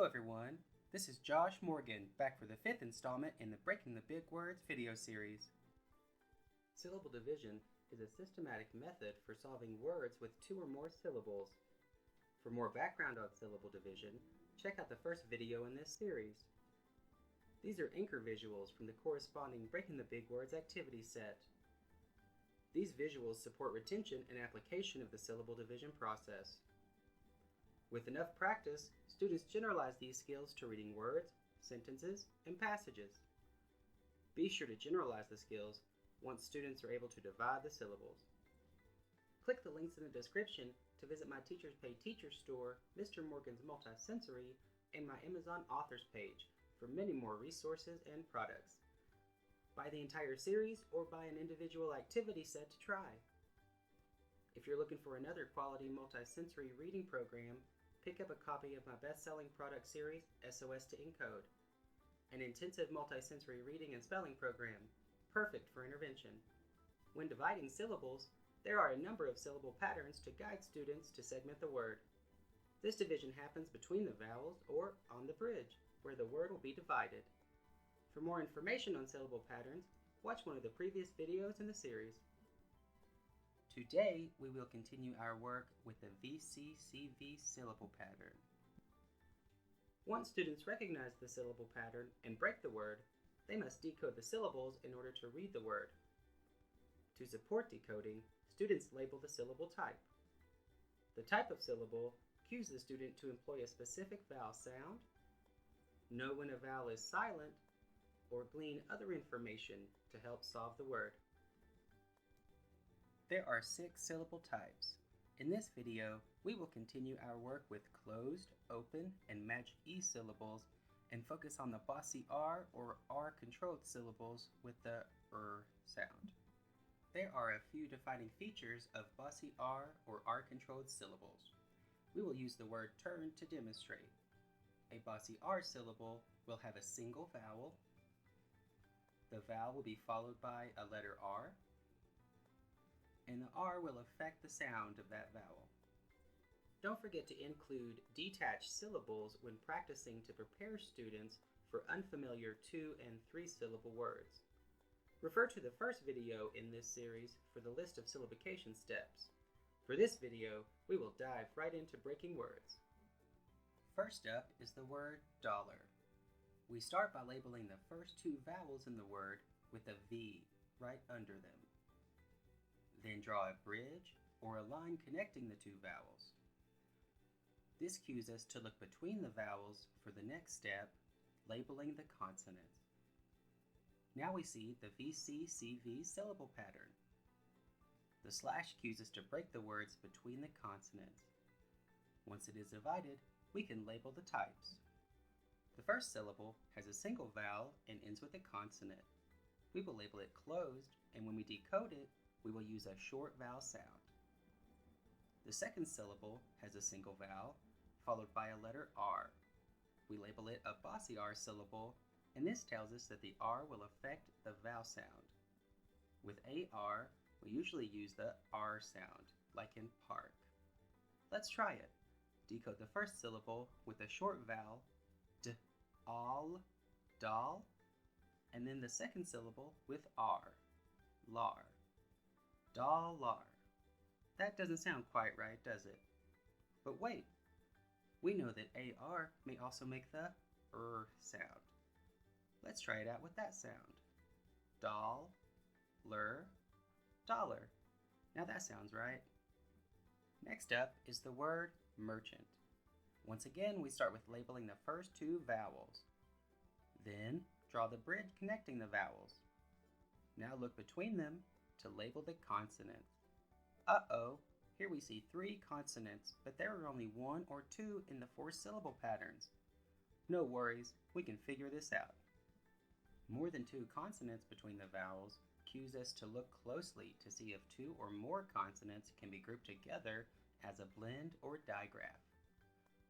Hello everyone, this is Josh Morgan, back for the 5th installment in the Breaking the Big Words video series. Syllable division is a systematic method for solving words with 2 or more syllables. For more background on syllable division, check out the first video in this series. These are anchor visuals from the corresponding Breaking the Big Words activity set. These visuals support retention and application of the syllable division process. With enough practice, students generalize these skills to reading words, sentences, and passages. Be sure to generalize the skills once students are able to divide the syllables. Click the links in the description to visit my Teachers Pay Teachers store, Mr. Morgan's Multisensory, and my Amazon Authors page for many more resources and products. Buy the entire series or buy an individual activity set to try. If you're looking for another quality multisensory reading program, pick up a copy of my best-selling product series, SOS to Encode, an intensive multisensory reading and spelling program, perfect for intervention. When dividing syllables, there are a number of syllable patterns to guide students to segment the word. This division happens between the vowels or on the bridge, where the word will be divided. For more information on syllable patterns, watch one of the previous videos in the series. Today, we will continue our work with the VCCV syllable pattern. Once students recognize the syllable pattern and break the word, they must decode the syllables in order to read the word. To support decoding, students label the syllable type. The type of syllable cues the student to employ a specific vowel sound, know when a vowel is silent, or glean other information to help solve the word. There are 6 syllable types. In this video, we will continue our work with closed, open, and magic E syllables and focus on the Bossy R or R-controlled syllables with the sound. There are a few defining features of Bossy R or R-controlled syllables. We will use the word turn to demonstrate. A Bossy R syllable will have a single vowel. The vowel will be followed by a letter R, and the R will affect the sound of that vowel. Don't forget to include detached syllables when practicing to prepare students for unfamiliar 2- and 3-syllable words. Refer to the first video in this series for the list of syllabication steps. For this video, we will dive right into breaking words. First up is the word dollar. We start by labeling the first 2 vowels in the word with a V right under them. Then draw a bridge or a line connecting the 2 vowels. This cues us to look between the vowels for the next step, labeling the consonants. Now we see the VCCV syllable pattern. The slash cues us to break the words between the consonants. Once it is divided, we can label the types. The first syllable has a single vowel and ends with a consonant. We will label it closed, and when we decode it, we will use a short vowel sound. The second syllable has a single vowel, followed by a letter R. We label it a Bossy R syllable, and this tells us that the R will affect the vowel sound. With AR, we usually use the R sound, like in park. Let's try it. Decode the first syllable with a short vowel, D, all, doll, and then the second syllable with R, lar. Dollar. That doesn't sound quite right, does it? But wait, we know that AR may also make the sound. Let's try it out with that sound. Doll, lur, dollar. Now that sounds right. Next up is the word merchant. Once again, we start with labeling the first 2 vowels. Then draw the bridge connecting the vowels. Now look between them to label the consonants. Uh-oh, here we see 3 consonants, but there are only 1 or 2 in the 4-syllable patterns. No worries, we can figure this out. More than 2 consonants between the vowels cues us to look closely to see if 2 or more consonants can be grouped together as a blend or digraph.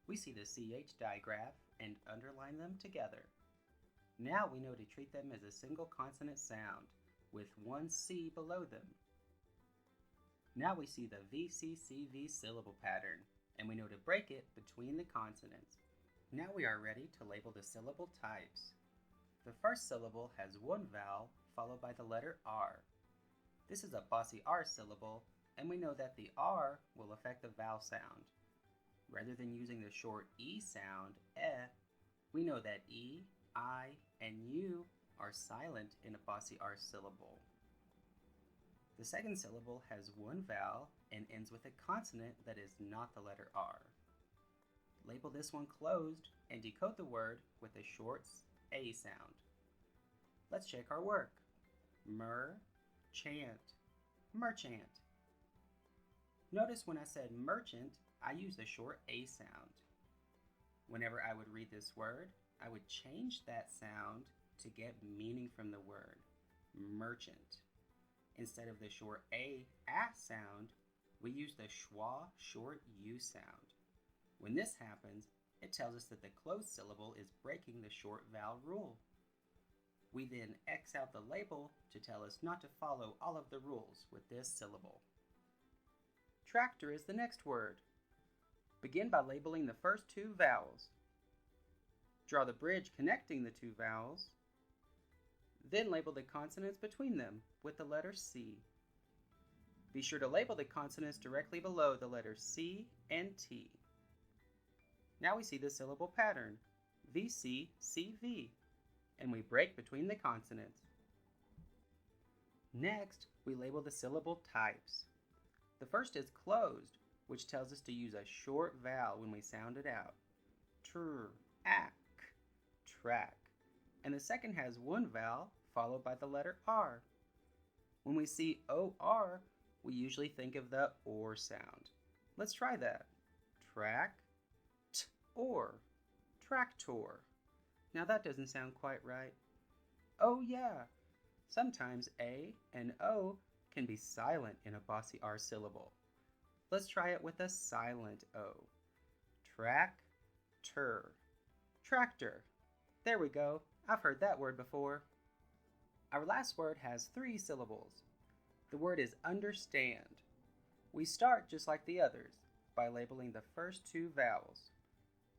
We see the CH digraph and underline them together. Now we know to treat them as a single consonant sound, with 1 C below them. Now we see the VCCV syllable pattern, and we know to break it between the consonants. Now we are ready to label the syllable types. The first syllable has one vowel followed by the letter R. This is a Bossy R syllable, and we know that the R will affect the vowel sound. Rather than using the short E sound, we know that E, I, and U are silent in a Bossy R syllable. The second syllable has one vowel and ends with a consonant that is not the letter R. Label this one closed and decode the word with a short A sound. Let's check our work. Chant, merchant. Notice when I said merchant, I used a short A sound. Whenever I would read this word, I would change that sound to get meaning from the word, merchant. Instead of the short A sound, we use the schwa short U sound. When this happens, it tells us that the closed syllable is breaking the short vowel rule. We then X out the label to tell us not to follow all of the rules with this syllable. Tractor is the next word. Begin by labeling the first two vowels. Draw the bridge connecting the two vowels. Then label the consonants between them with the letter C. Be sure to label the consonants directly below the letters C and T. Now we see the syllable pattern, VC, CV, and we break between the consonants. Next, we label the syllable types. The first is closed, which tells us to use a short vowel when we sound it out. Tr, ak, track. And the second has one vowel followed by the letter R. When we see OR, we usually think of the OR sound. Let's try that. Track, or, tractor. Now that doesn't sound quite right. Oh yeah, sometimes A and O can be silent in a Bossy R syllable. Let's try it with a silent O. Tractor. Tractor. There we go. I've heard that word before. Our last word has 3 syllables. The word is understand. We start just like the others, by labeling the first 2 vowels.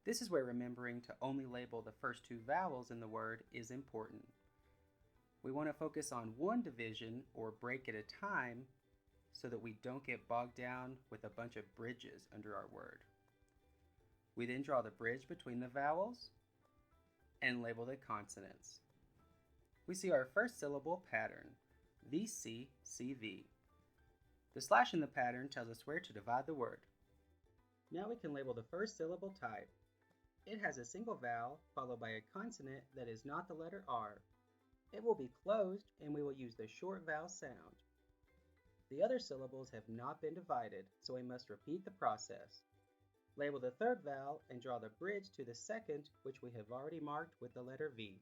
This is where remembering to only label the first 2 vowels in the word is important. We want to focus on one division or break at a time so that we don't get bogged down with a bunch of bridges under our word. We then draw the bridge between the vowels and label the consonants. We see our first syllable pattern, VC, CV. The slash in the pattern tells us where to divide the word. Now we can label the first syllable type. It has a single vowel followed by a consonant that is not the letter R. It will be closed and we will use the short vowel sound. The other syllables have not been divided, so we must repeat the process. Label the third vowel and draw the bridge to the second, which we have already marked with the letter V.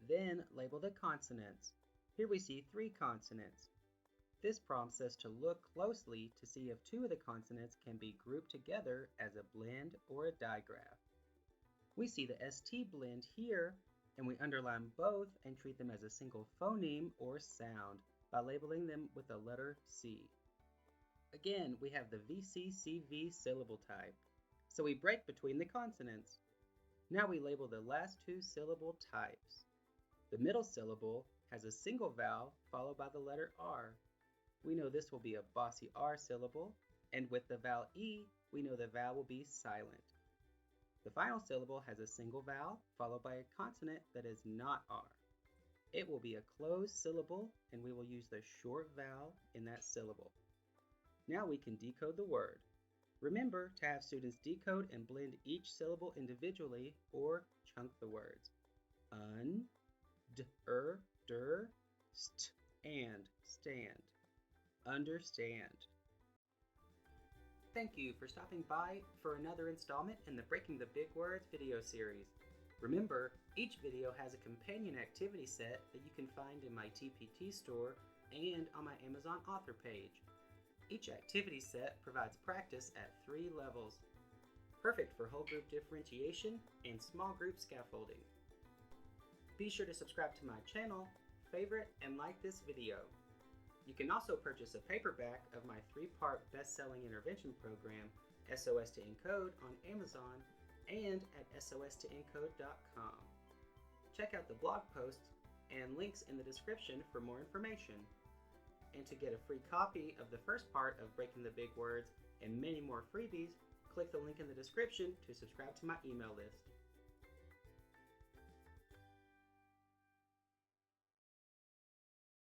Then label the consonants. Here we see 3 consonants. This prompts us to look closely to see if 2 of the consonants can be grouped together as a blend or a digraph. We see the ST blend here, and we underline both and treat them as a single phoneme or sound by labeling them with the letter C. Again, we have the VCCV syllable type, so we break between the consonants. Now we label the last 2 syllable types. The middle syllable has a single vowel followed by the letter R. We know this will be a Bossy R syllable, and with the vowel E, we know the vowel will be silent. The final syllable has a single vowel followed by a consonant that is not R. It will be a closed syllable, and we will use the short vowel in that syllable. Now we can decode the word. Remember to have students decode and blend each syllable individually or chunk the words. Stand. Understand. Thank you for stopping by for another installment in the Breaking the Big Words video series. Remember, each video has a companion activity set that you can find in my TPT store and on my Amazon author page. Each activity set provides practice at 3 levels, perfect for whole group differentiation and small group scaffolding. Be sure to subscribe to my channel, favorite, and like this video. You can also purchase a paperback of my 3-part best-selling intervention program, SOS to Encode, on Amazon, and at sostoencode.com. Check out the blog posts and links in the description for more information. And to get a free copy of the first part of Breaking the Big Words and many more freebies, click the link in the description to subscribe to my email list.